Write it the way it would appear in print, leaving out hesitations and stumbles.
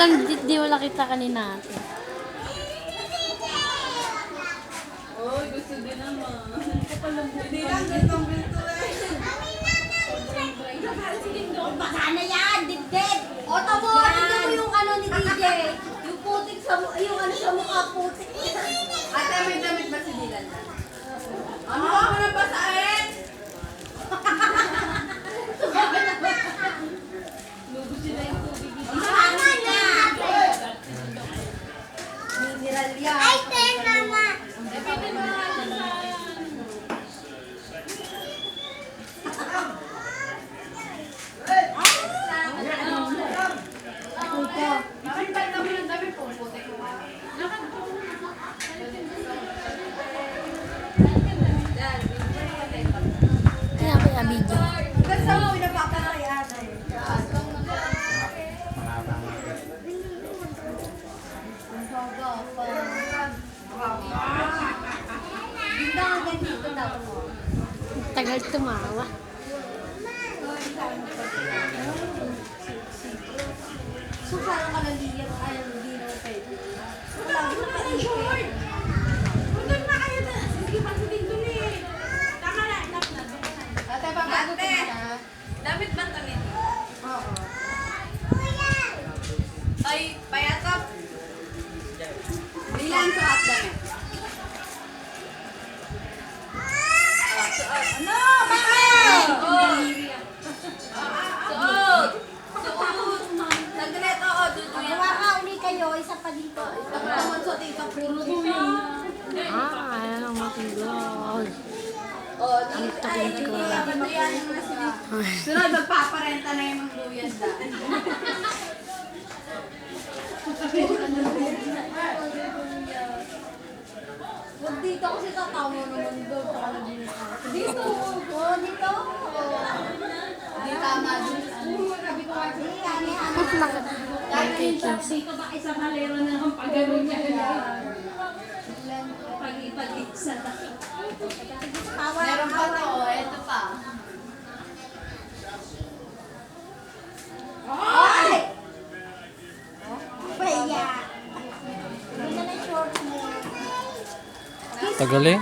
lang di wala kita kanina ate. Oy, gusto din naman. Hindi lang, gustong bilto eh. Baka na yan, dibdib. O tabo, tignan mo yung ano ni DJ. Yung putik sa yung ano sa mukha putik. Ate, may damit ba si Dylan? Ano ba mo nang basahin? Lubos sila yung tubig. Tama na. Mineral yan. Ay, ten mama. Dapitin mo nga siya sa... Nakalipat kami ng damit po. Putik mo. Kaya ko yung video. Hanggang sa mo pinapapalaki ata eh. Ganda nga ganito daw mo. Tagal tumawa. So parang kalaliyan ay hindi na pwede. Lagi na pa-short. Doon na kayo na. Sige, pagsitin doon eh. Tama na, enough na. Ate, pabago ko Ate. na. Damit ba damit? Oo. Ay, payatap. Bilang sa at damit. Suot. Ano? Bakit? Suot. Suot. Saglit, oo, duduyan. Gawa ka uli kayo, isa pa dito. Pagkaman sa tita, puro dito. Ayan ang matigol. Oh, Ang takot ko. duyan na sila. Sunod, magpaparenta na yung mga duyan da. Huwag dito kasi tatawa naman doon. Para dito. Dito. Oo, dito. Hindi tama dun. Magkikis. Dito ba isang halero na ang pagano niya? Pag-isa na. Meron pa to, oh, eto pa. Ay! Paya. Hindi na na shorts mo. Tagal eh.